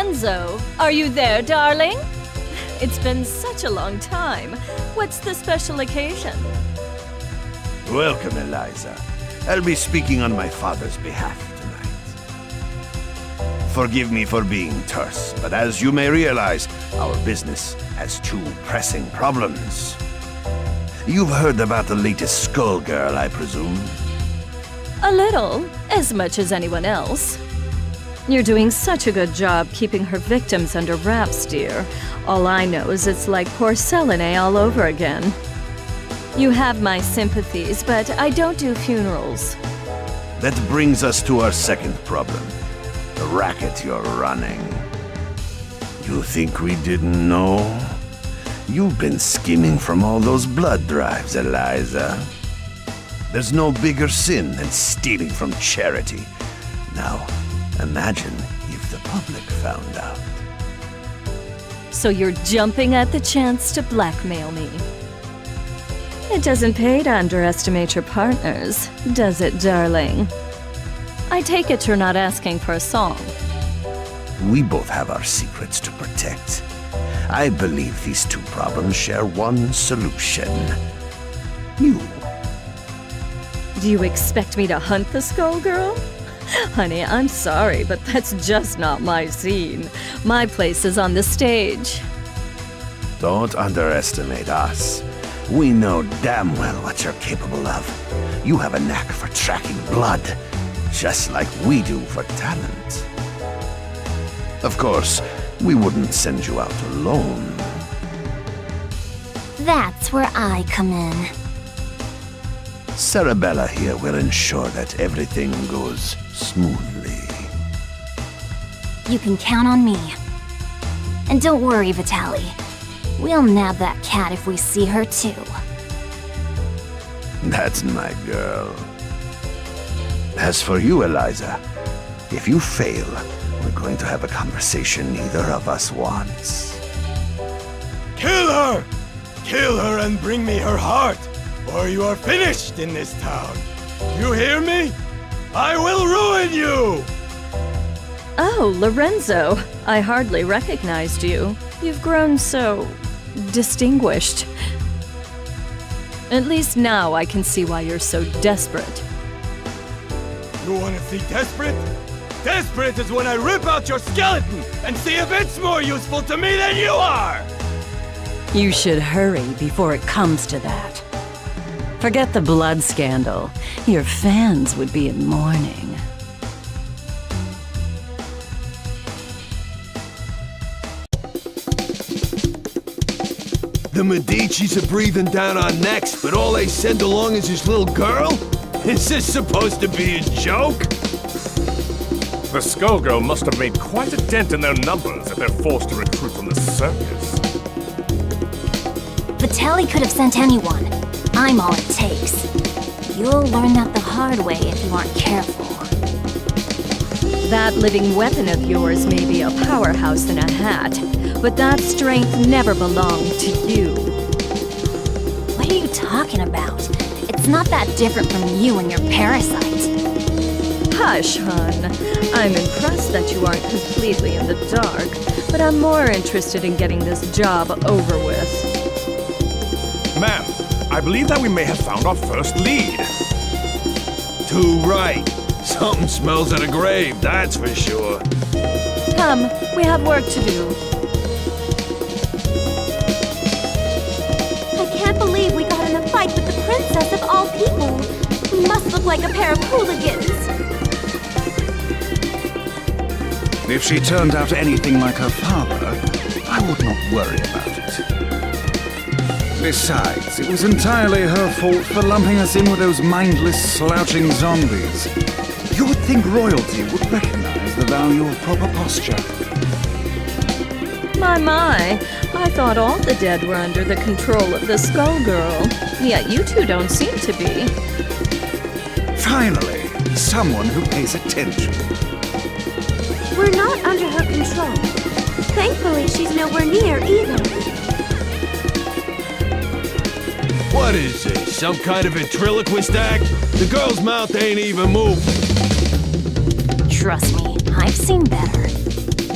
Lorenzo, are you there, darling? It's been such a long time. What's the special occasion? Welcome, Eliza. I'll be speaking on my father's behalf tonight. Forgive me for being terse, but as you may realize, our business has two pressing problems. You've heard about the latest Skullgirl, I presume? A little, as much as anyone else. You're doing such a good job keeping her victims under wraps, dear. All I know is it's like porcelain all over again. You have my sympathies, but I don't do funerals. That brings us to our second problem. The racket you're running. You think we didn't know? You've been scheming from all those blood drives, Eliza. There's no bigger sin than stealing from charity. Now, imagine if the public found out. So you're jumping at the chance to blackmail me. It doesn't pay to underestimate your partners, does it, darling? I take it you're not asking for a song. We both have our secrets to protect. I believe these two problems share one solution. You. Do you expect me to hunt the Skullgirl? Honey, I'm sorry, but that's just not my scene. My place is on the stage. Don't underestimate us. We know damn well what you're capable of. You have a knack for tracking blood, just like we do for talent. Of course, we wouldn't send you out alone. That's where I come in. Cerebella here will ensure that everything goes smoothly. You can count on me. And don't worry, Vitale. We'll nab that cat if we see her too. That's my girl. As for you, Eliza, if you fail, we're going to have a conversation neither of us wants. Kill her! Kill her and bring me her heart, or you are finished in this town. You hear me? I will ruin you! Oh, Lorenzo, I hardly recognized you. You've grown so distinguished. At least now I can see why you're so desperate. You want to see desperate? Desperate is when I rip out your skeleton and see if it's more useful to me than you are! You should hurry before it comes to that. Forget the blood scandal. Your fans would be in mourning. The Medicis are breathing down our necks, but all they send along is this little girl? Is this supposed to be a joke? The Skullgirl must have made quite a dent in their numbers if they're forced to recruit from the circus. Vitale could have sent anyone. I'm all it takes. You'll learn that the hard way if you aren't careful. That living weapon of yours may be a powerhouse in a hat, but that strength never belonged to you. What are you talking about? It's not that different from you and your parasite. Hush, hon. I'm impressed that you aren't completely in the dark, but I'm more interested in getting this job over with. Ma'am, I believe that we may have found our first lead. Too right. Something smells of a grave, that's for sure. Come, we have work to do. I can't believe we got in a fight with the princess of all people. We must look like a pair of hooligans. If she turned out anything like her father, I would not worry about it. Besides, it was entirely her fault for lumping us in with those mindless, slouching zombies. You would think royalty would recognize the value of proper posture. My, I thought all the dead were under the control of the Skullgirl. Yet you two don't seem to be. Finally, someone who pays attention. We're not under her control. Thankfully, she's nowhere near either. What is this, some kind of ventriloquist act? The girl's mouth ain't even moving. Trust me, I've seen better.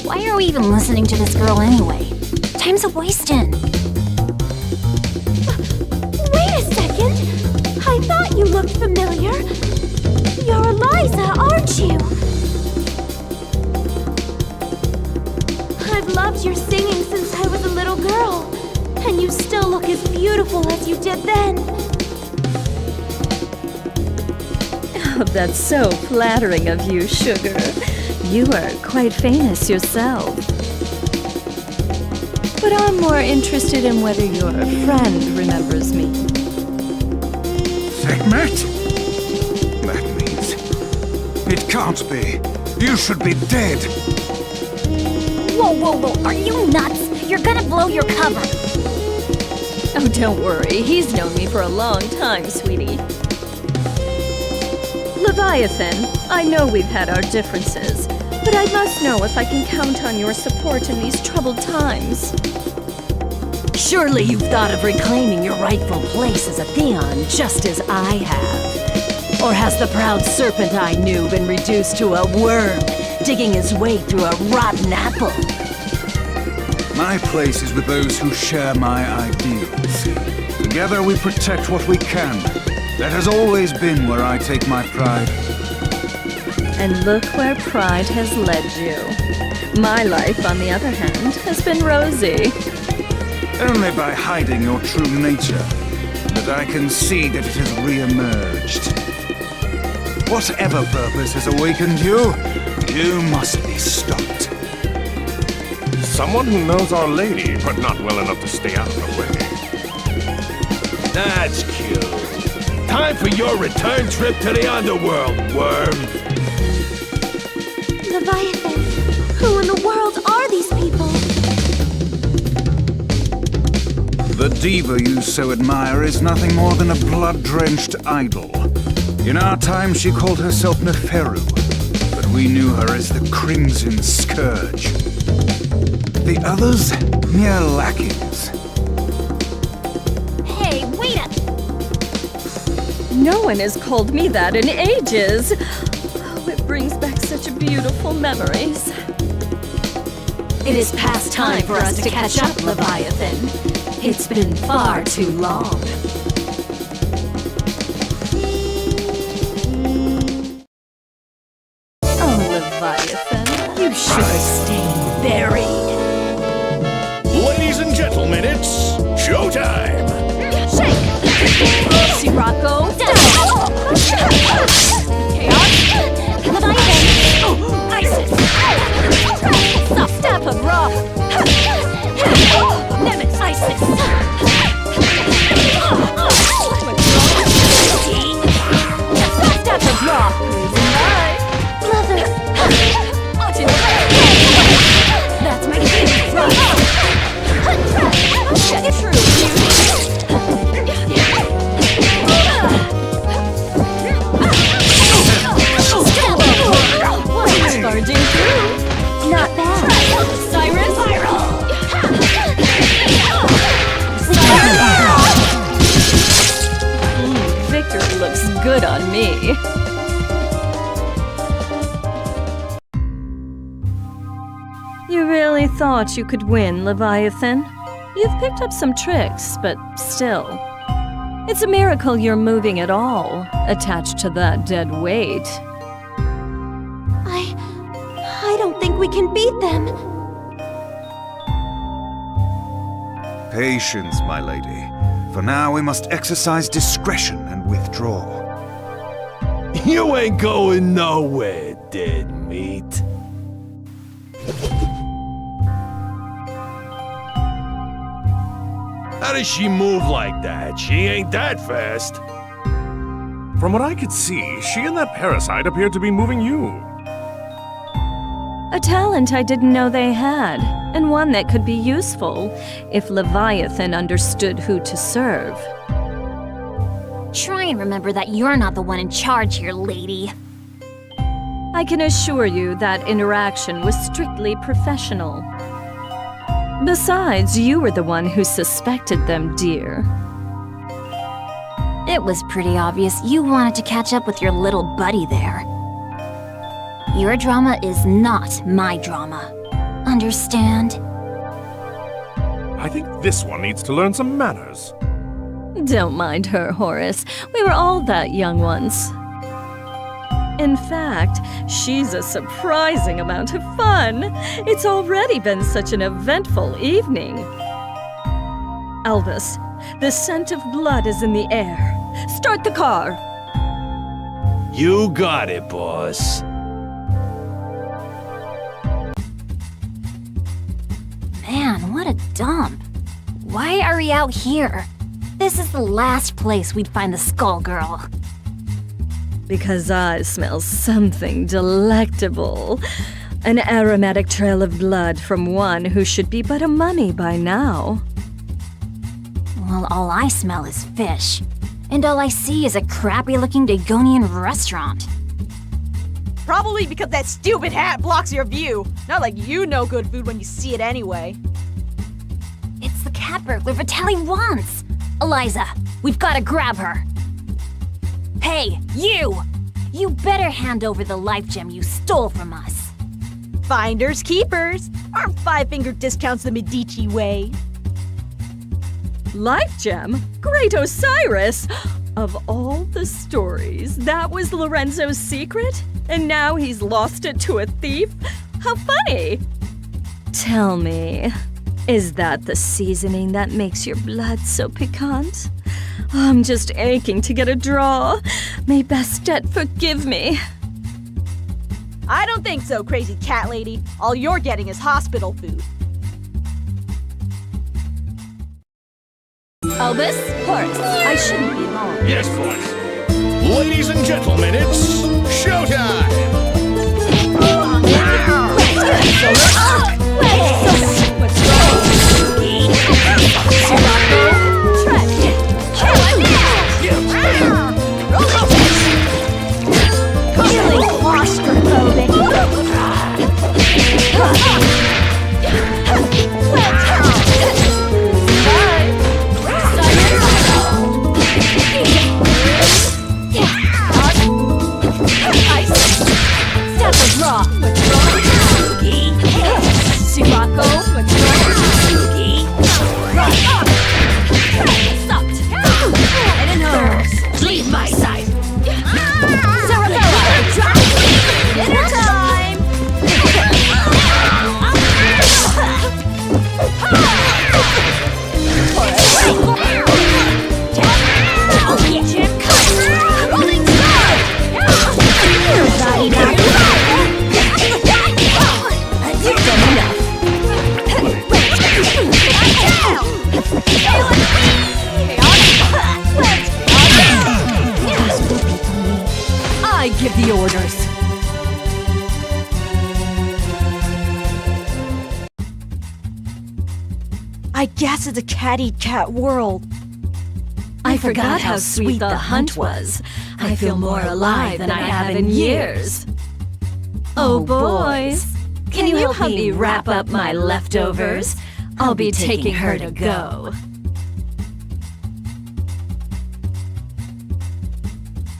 Why are we even listening to this girl anyway? Time's a-wasting. Wait a second! I thought you looked familiar. You're Eliza, aren't you? I've loved your singing since I was a little girl. And you still look as beautiful as you did then. Oh, that's so flattering of you, Sugar. You are quite famous yourself. But I'm more interested in whether your friend remembers me. Segment? That means... It can't be. You should be dead. Whoa, are you nuts? You're gonna blow your cover. Oh, don't worry. He's known me for a long time, sweetie. Leviathan, I know we've had our differences, but I must know if I can count on your support in these troubled times. Surely you've thought of reclaiming your rightful place as a Theon, just as I have. Or has the proud serpent I knew been reduced to a worm, digging his way through a rotten apple? My place is with those who share my ideals. Together we protect what we can. That has always been where I take my pride. And look where pride has led you. My life, on the other hand, has been rosy. Only by hiding your true nature, that I can see that it has re-emerged. Whatever purpose has awakened you, you must be stopped. Someone who knows Our Lady, but not well enough to stay out of her way. That's cute. Time for your return trip to the underworld, worm. Leviathan, who in the world are these people? The diva you so admire is nothing more than a blood-drenched idol. In our time, she called herself Neferu, but we knew her as the Crimson Scourge. The others, mere lackeys. Hey, wait up! No one has called me that in ages. Oh, it brings back such beautiful memories. It is past time for us to catch up, Leviathan. It's been far too long. Oh, Leviathan, you should have stayed buried. Ladies and gentlemen, it's showtime! See, Rocco? Chaos! Leviathan! Isis! Step of rock! Nemesis! Isis! Step of rock! Mother! That's my favorite rock! Get through, Charging through! Not bad! Cyrus! Victory looks good on me. You really thought you could win, Leviathan? You've picked up some tricks, but still. It's a miracle you're moving at all, attached to that dead weight. I don't think we can beat them. Patience, my lady. For now, we must exercise discretion and withdraw. You ain't going nowhere, dead meat. How does she move like that? She ain't that fast. From what I could see, she and that parasite appeared to be moving you. A talent I didn't know they had, and one that could be useful if Leviathan understood who to serve. Try and remember that you're not the one in charge here, lady. I can assure you that interaction was strictly professional. Besides, you were the one who suspected them, dear. It was pretty obvious you wanted to catch up with your little buddy there. Your drama is not my drama. understand? I think this one needs to learn some manners. Don't mind her, Horace. We were all that young once. In fact, she's a surprising amount of fun. It's already been such an eventful evening. Albus, the scent of blood is in the air. Start the car! You got it, boss. Man, what a dump. Why are we out here? This is the last place we'd find the Skullgirl. Because I smell something delectable. An aromatic trail of blood from one who should be but a mummy by now. Well, all I smell is fish. And all I see is a crappy-looking Dagonian restaurant. Probably because that stupid hat blocks your view. Not like you know good food when you see it anyway. It's the cat burglar Vitale wants! Eliza, we've gotta grab her. Hey, you! You better hand over the life gem you stole from us. Finders keepers. Aren't five-finger discounts the Medici way? Life gem? Great Osiris! Of all the stories, that was Lorenzo's secret? And now he's lost it to a thief? How funny! Tell me, is that the seasoning that makes your blood so piquant? I'm just aching to get a draw. May Bastet forgive me. I don't think so, crazy cat lady. All you're getting is hospital food. Albus, Horace, I shouldn't be long. Yes, boss. Ladies and gentlemen, it's showtime! Leave my side! Dinner time! Rolling star! You've done enough. I give the orders. I guess it's a cat-eat-cat world. I forgot how sweet the hunt was. I feel more alive than I have in years. Oh, boys. Can you help me wrap up my leftovers? I'll be taking her to go.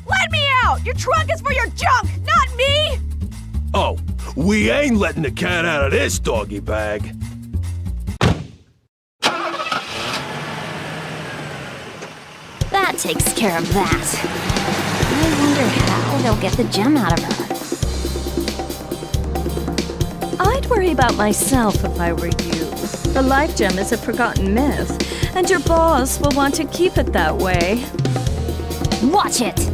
Let me out! Your trunk is for your junk, not me! Oh, we ain't letting the cat out of this doggy bag. That takes care of that. I wonder how they'll get the gem out of her. I'd worry about myself if I were you. The life gem is a forgotten myth, and your boss will want to keep it that way. Watch it!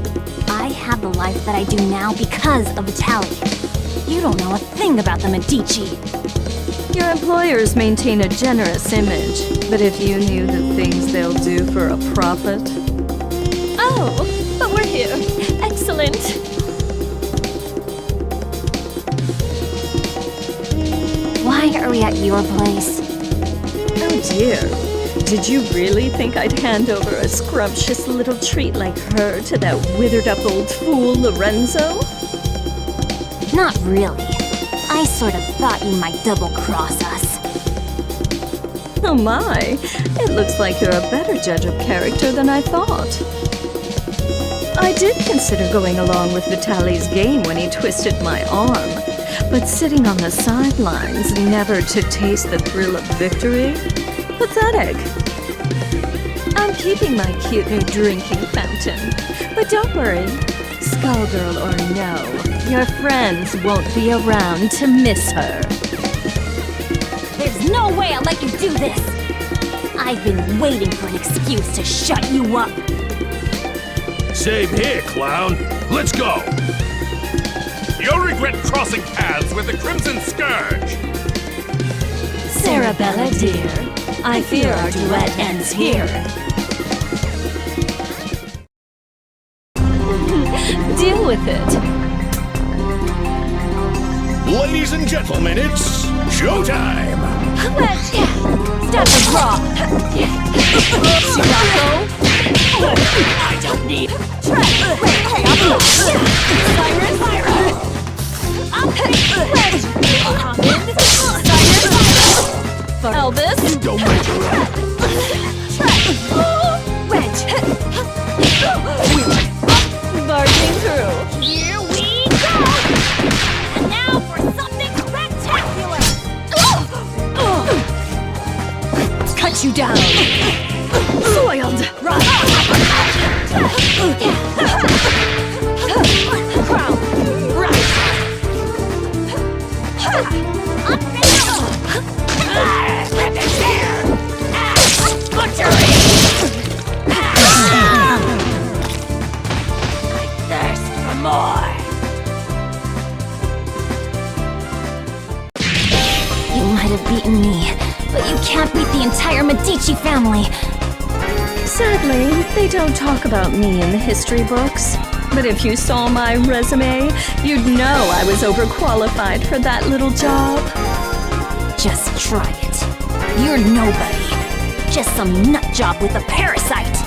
I have the life that I do now because of Vitale. You don't know a thing about the Medici. Your employers maintain a generous image, but if you knew the things they'll do for a profit... Oh, but we're here. Excellent. Why are we at your place? Oh dear. Did you really think I'd hand over a scrumptious little treat like her to that withered-up old fool, Lorenzo? Not really. I sort of thought you might double-cross us. Oh my, it looks like you're a better judge of character than I thought. I did consider going along with Vitale's game when he twisted my arm, but sitting on the sidelines, never to taste the thrill of victory? Pathetic. I'm keeping my cute new drinking fountain. But don't worry, Skullgirl or no, your friends won't be around to miss her. There's no way I'll let you do this! I've been waiting for an excuse to shut you up! Same here, clown. Let's go! You'll regret crossing paths with the Crimson Scourge! Cerebella, dear, I fear our duet ends here. Deal with it. Ladies and gentlemen, it's showtime! Step and drop. Sirocco. I don't need. Elvis? Don't make her up! Barging through. Here we go! And now for something spectacular! Cut you down. Soiled. Crown! Right! Rip his hair! Butchery! I thirst for more! You might have beaten me, but you can't beat the entire Medici family. Sadly, they don't talk about me in the history books. But if you saw my resume, you'd know I was overqualified for that little job. Just try it. You're nobody. Just some nutjob with a parasite.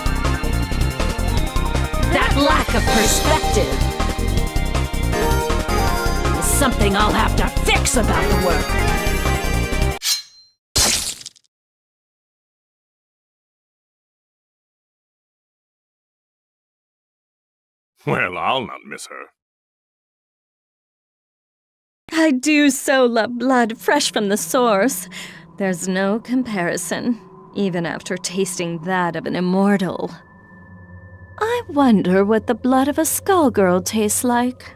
That lack of perspective is something I'll have to fix about the work. Well, I'll not miss her. I do so love blood fresh from the source. There's no comparison, even after tasting that of an immortal. I wonder what the blood of a Skullgirl tastes like.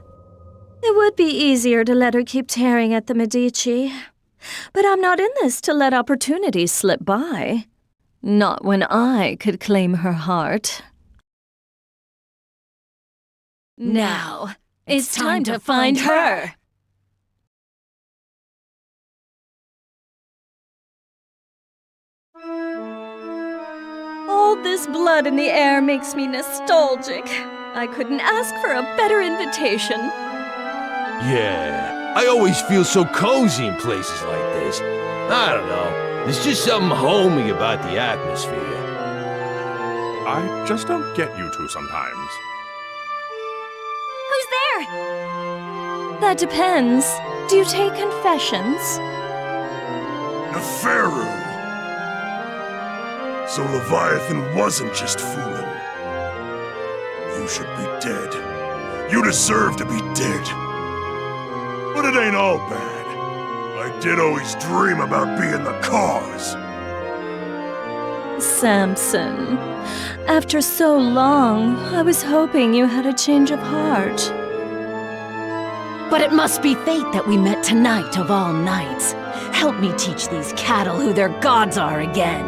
It would be easier to let her keep tearing at the Medici. But I'm not in this to let opportunities slip by. Not when I could claim her heart. Now, it's time to find her. All this blood in the air makes me nostalgic. I couldn't ask for a better invitation. Yeah, I always feel so cozy in places like this. I don't know, there's just something homey about the atmosphere. I just don't get you two sometimes. Who's there? That depends. Do you take confessions? Neferu! So Leviathan wasn't just fooling. You should be dead. You deserve to be dead. But it ain't all bad. I did always dream about being the cause. Samson, after so long, I was hoping you had a change of heart. But it must be fate that we met tonight of all nights. Help me teach these cattle who their gods are again.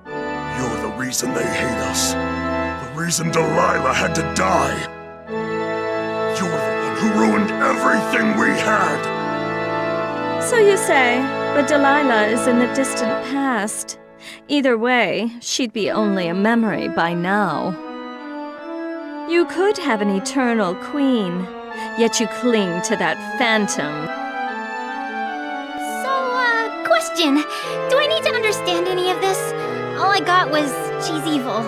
You're the reason they hate us. The reason Delilah had to die. You're the one who ruined everything we had. So you say, but Delilah is in the distant past. Either way, she'd be only a memory by now. You could have an eternal queen, yet you cling to that phantom. So, question. Do I need to understand any of this? All I got was, she's evil.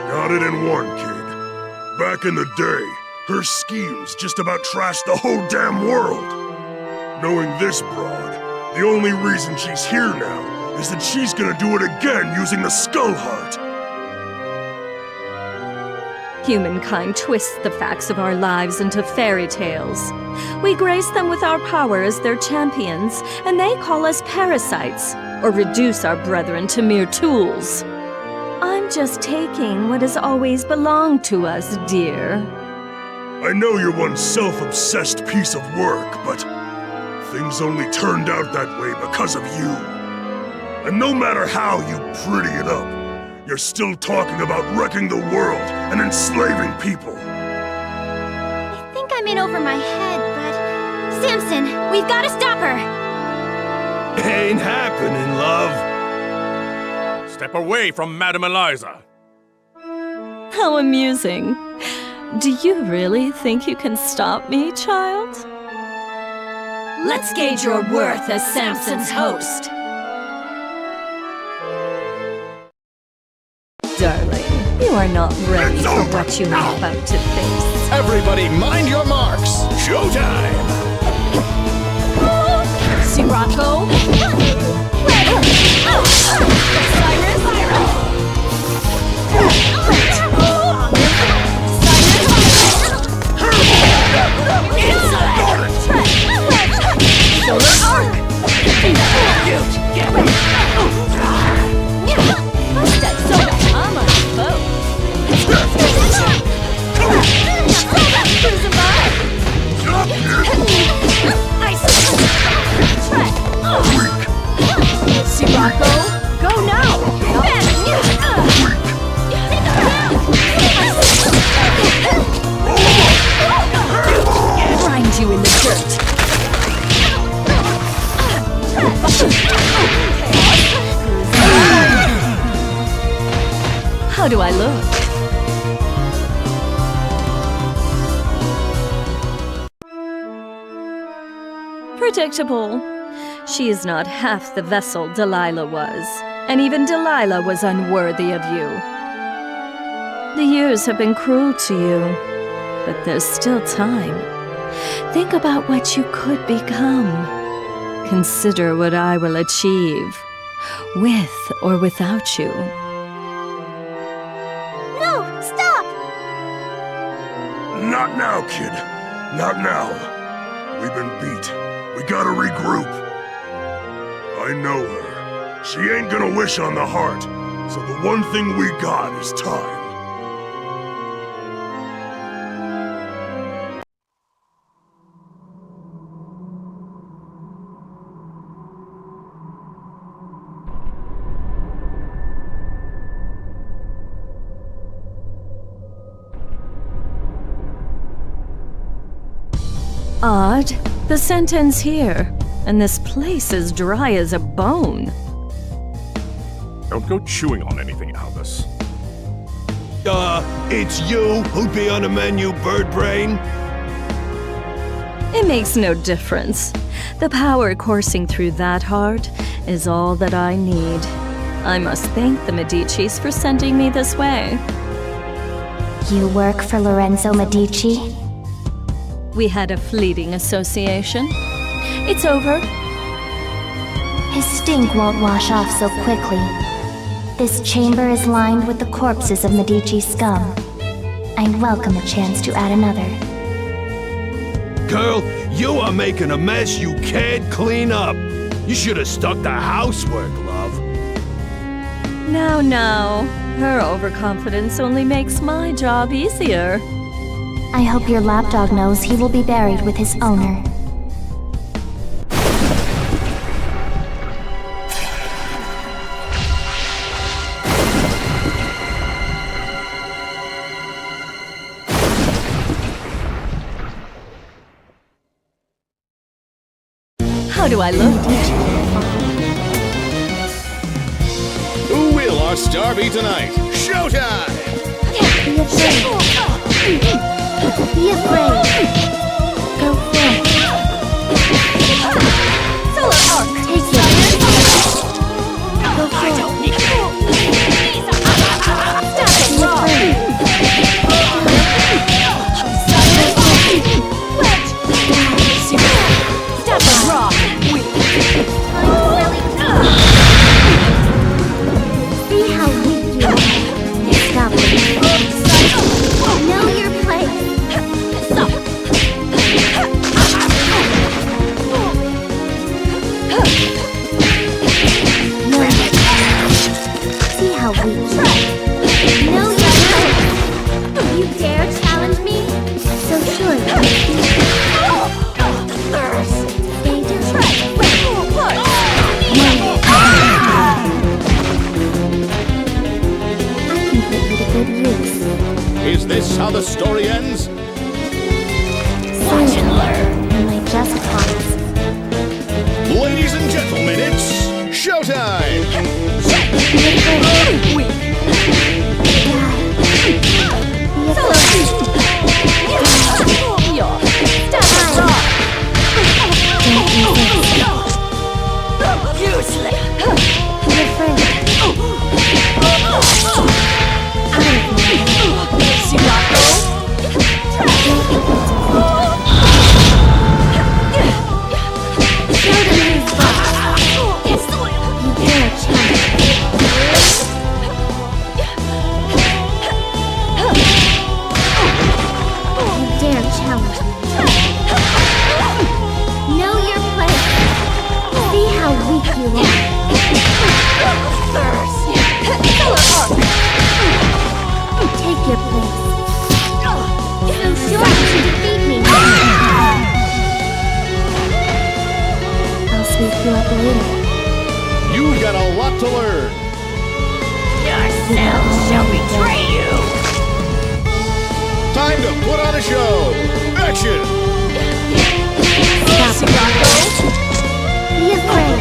Got it in one, kid. Back in the day, her schemes just about trashed the whole damn world. Knowing this broad, the only reason she's here now is that she's gonna do it again using the Skull Heart. Humankind twists the facts of our lives into fairy tales. We grace them with our power as their champions, and they call us parasites, or reduce our brethren to mere tools. I'm just taking what has always belonged to us, dear. I know you're one self-obsessed piece of work, but things only turned out that way because of you. And no matter how you pretty it up, you're still talking about wrecking the world and enslaving people. I think I'm in over my head, but... Samson, we've got to stop her! Ain't happening, love. Step away from Madame Eliza. How amusing. Do you really think you can stop me, child? Let's gauge your worth as Samson's host. Darling, you are not ready for what you are about to face. Everybody mind your marks. Showtime! Sirocco. Go now! Grind you in the dirt. How do I look? Predictable. She is not half the vessel Delilah was, and even Delilah was unworthy of you. The years have been cruel to you, but there's still time. Think about what you could become. Consider what I will achieve, with or without you. No, stop! Not now, kid. Not now. We've been beat. We gotta regroup. I know her. She ain't gonna wish on the heart, so the one thing we got is time. Odd. The scent ends here, and this place is dry as a bone. Don't go chewing on anything, Albus. It's you who'd be on the menu, bird brain? It makes no difference. The power coursing through that heart is all that I need. I must thank the Medicis for sending me this way. You work for Lorenzo Medici? We had a fleeting association. It's over. His stink won't wash off so quickly. This chamber is lined with the corpses of Medici scum. I'd welcome a chance to add another. Girl, you are making a mess you can't clean up. You should have stuck to housework, love. Now, her overconfidence only makes my job easier. I hope your lapdog knows he will be buried with his owner. How do I look? Who will our star be tonight? Showtime! Be afraid. Be afraid. Go forth. Take it. Go forth. Be See how weak you are. Stop it. the story ends? Watch and learn. Am I just pawns? Ladies and gentlemen, it's showtime! You've got a lot to learn. Yourself shall betray you. Time to put on a show. Action! Be afraid.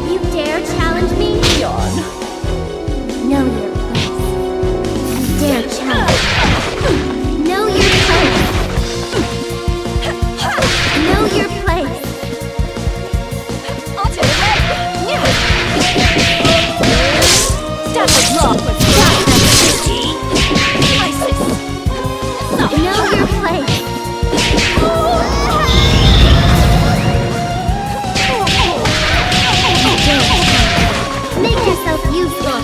You dare challenge me? Know your place. You dare challenge. Know your place. Know your place. Stop it, rock with Know your place. Make yourself useful.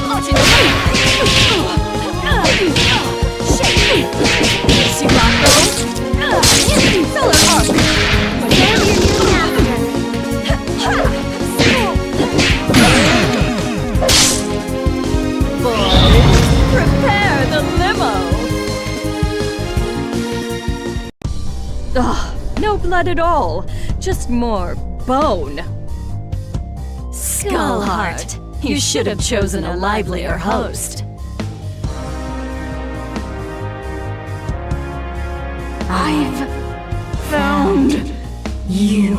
Prepare the limo! Ugh, no blood at all. Just more bone. Skullheart, you should have chosen a livelier host. I've found you.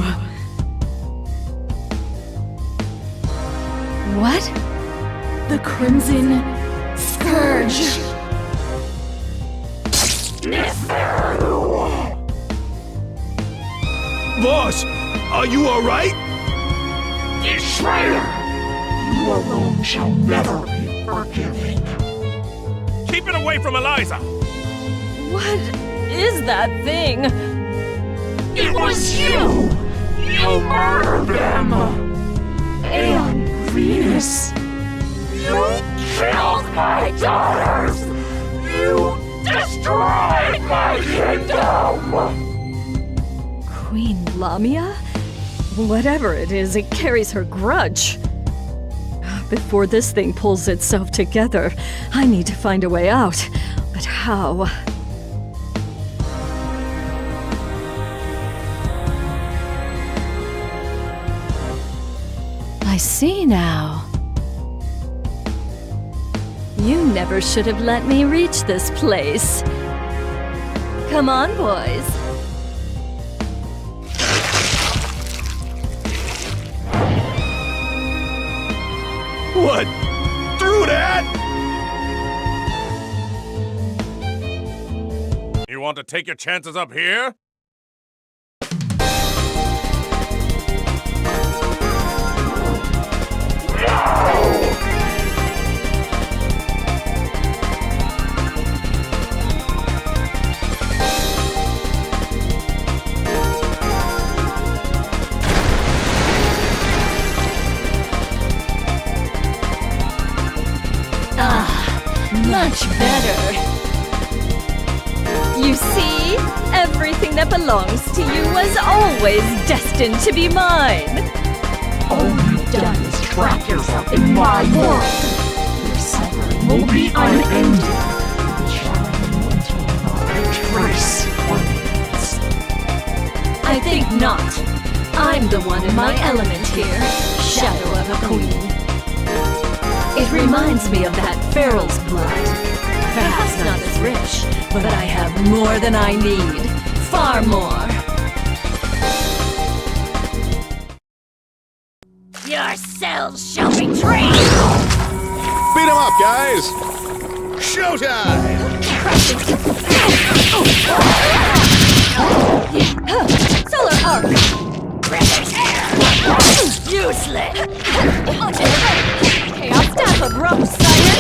What? The Crimson Scourge. Boss, are you alright? Betrayer! You alone shall never be forgiven. Keep it away from Eliza! What is that thing? It was you! You murdered them! And Venus! You killed my daughters! You destroyed my kingdom! Queen Lamia? Whatever it is, it carries her grudge. Before this thing pulls itself together, I need to find a way out. But how? I see now. You never should have let me reach this place. Come on, boys. What? Through that? You want to take your chances up here? Much better. You see? Everything that belongs to you was always destined to be mine. All you've done is trap yourself in my world. Your suffering will be unending. Trace remains. I think not. I'm the one in my element here, shadow of a queen. It reminds me of that feral's blood. Perhaps not as rich, but I have more than I need. Far more. Your cells shall be trained! Beat 'em up, guys! Showtime! Solar arc! Useless! Chaos staff of rope, sire!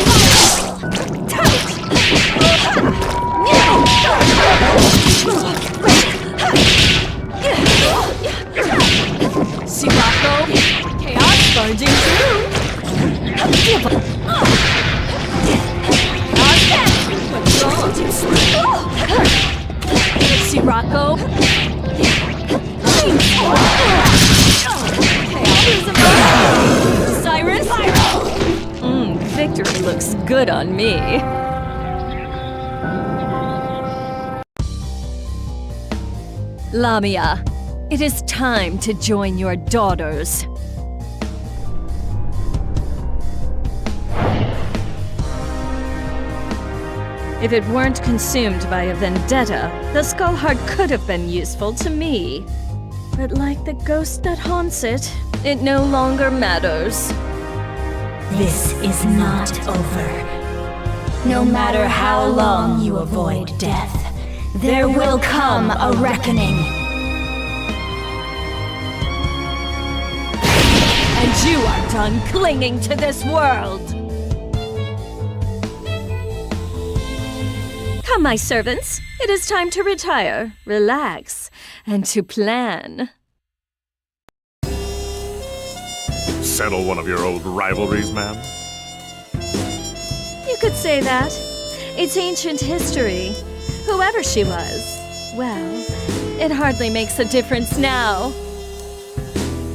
Sirocco! Chaos barging through! Sirocco! Cyrus! Victory looks good on me. Lamia, it is time to join your daughters. If it weren't consumed by a vendetta, the skull heart could have been useful to me. But like the ghost that haunts it, it no longer matters. This is not over. No matter how long you avoid death, there will come a reckoning. And you are done clinging to this world! Come, my servants. It is time to retire, relax, and to plan. Settle one of your old rivalries, ma'am? You could say that. It's ancient history. Whoever she was, well, it hardly makes a difference now.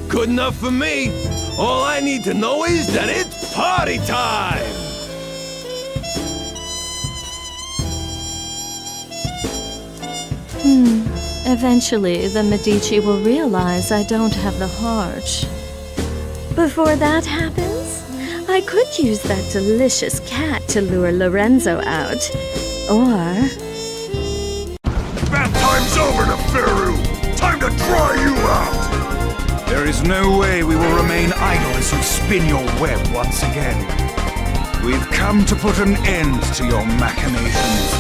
Good enough for me. All I need to know is that it's party time! Eventually, the Medici will realize I don't have the heart. Before that happens, I could use that delicious cat to lure Lorenzo out. Or... That time's over, Neferu! Time to try you out! There is no way we will remain idle as you spin your web once again. We've come to put an end to your machinations.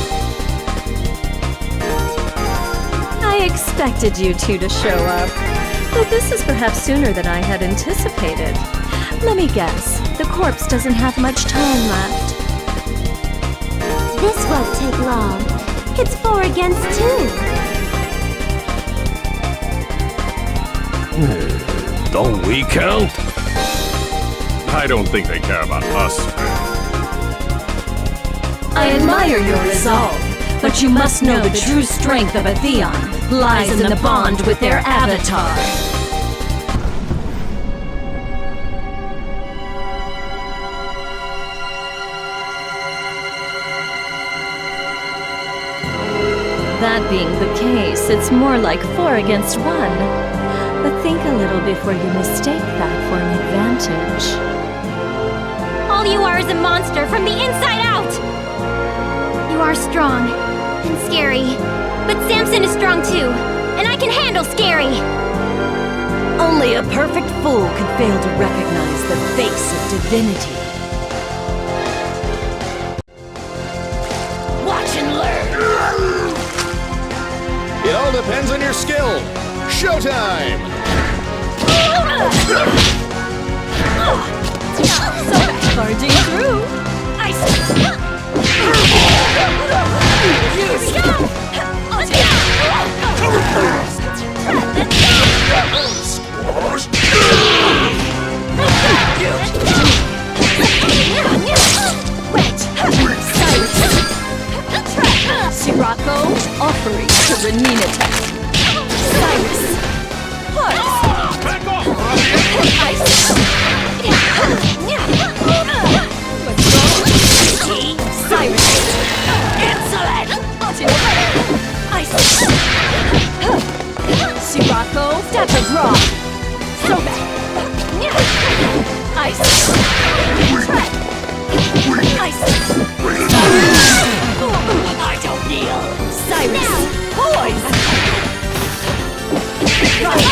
I expected you two to show up, but this is perhaps sooner than I had anticipated. Let me guess, the corpse doesn't have much time left. This won't take long. It's 4 against 2. Don't we count? I don't think they care about us. I admire your resolve, but you must know the true strength of a Theon lies in the bond with their avatar. That being the case, it's more like 4 against 1. But think a little before you mistake that for an advantage. All you are is a monster from the inside out! You are strong and scary, but Samson is strong too, and I can handle scary! Only a perfect fool could fail to recognize the face of divinity. Watch and learn! It all depends on your skill. Showtime! Barging through! Sirocco, offering to Renina Tech. Cyrus! Heart! Back off! Touch of rock! So bad! Ice! Ice! I don't kneel! Cyrus! Poise! Ready?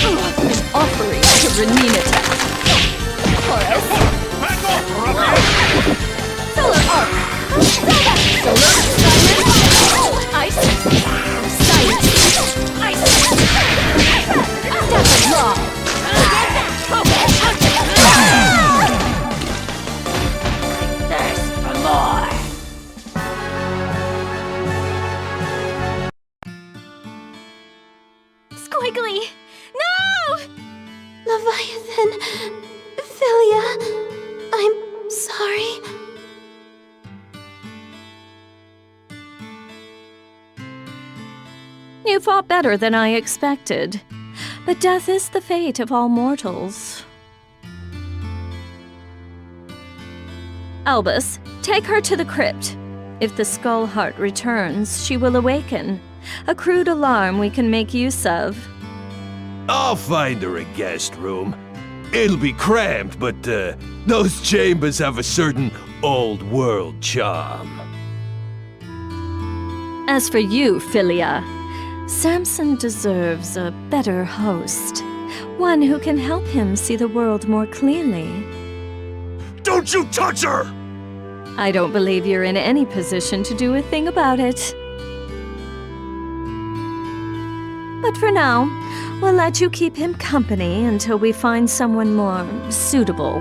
An offering to Renin attack. Horace! Solar arc! Solar silence! Ice! Silence! Ice! Death of law! Thirst for more! Squiggly! No! Leviathan! Philia! I'm sorry. You fought better than I expected. But death is the fate of all mortals. Albus, take her to the crypt. If the Skull Heart returns, she will awaken. A crude alarm we can make use of. I'll find her a guest room. It'll be cramped, but those chambers have a certain old-world charm. As for you, Philia, Samson deserves a better host. One who can help him see the world more clearly. Don't you touch her! I don't believe you're in any position to do a thing about it. But for now, we'll let you keep him company until we find someone more suitable.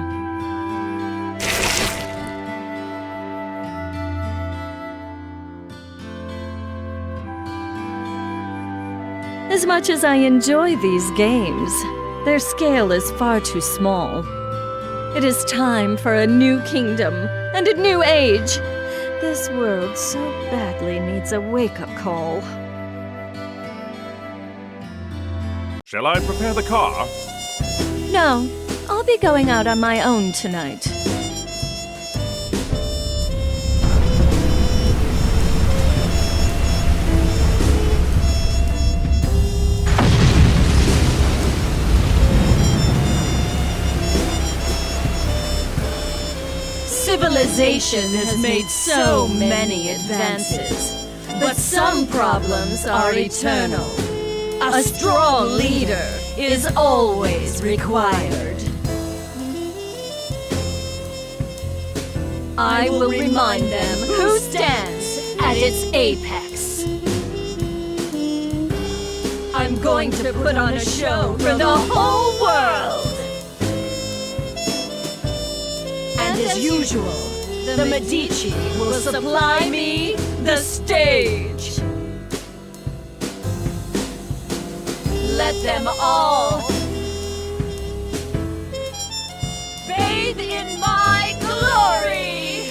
As much as I enjoy these games, their scale is far too small. It is time for a new kingdom and a new age. This world so badly needs a wake-up call. Shall I prepare the car? No, I'll be going out on my own tonight. Civilization has made so many advances, but some problems are eternal. A strong leader is always required. I will remind them who stands at its apex. I'm going to put on a show for the whole world. And as usual, the Medici will supply me the stage. Let them all bathe in my glory!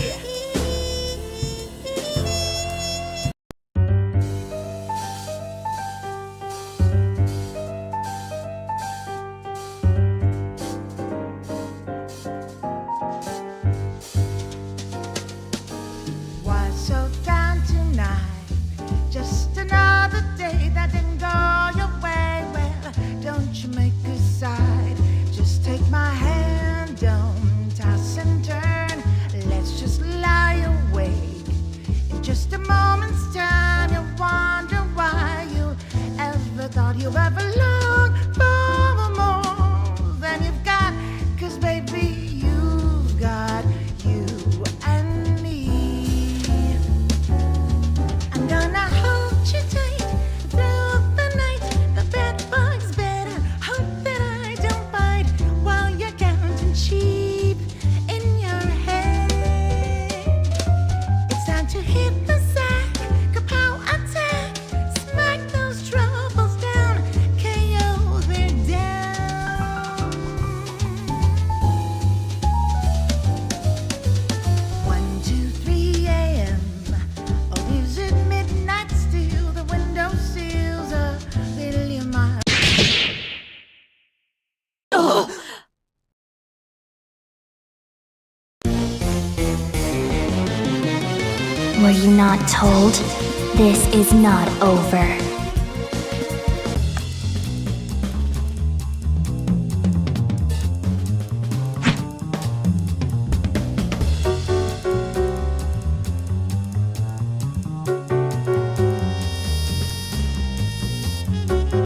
Why so down tonight? Just another day that didn't go your way. Well, don't you make a side. Just take my hand, don't toss and turn. Let's just lie awake. In just a moment's time, you'll wonder why you ever thought you ever longed for more than you've got. 'Cause baby, you've got you and me. I'm gonna hold you tight through the night. The bed bug's better. Hope that I don't bite while you're counting sheep in your head. It's time to hit the sack, kapow attack, smack those troubles down, KO they're down. 1, 2, 3 a.m. Or is it midnight still? The window sills a million miles. Were you not told? This is not over.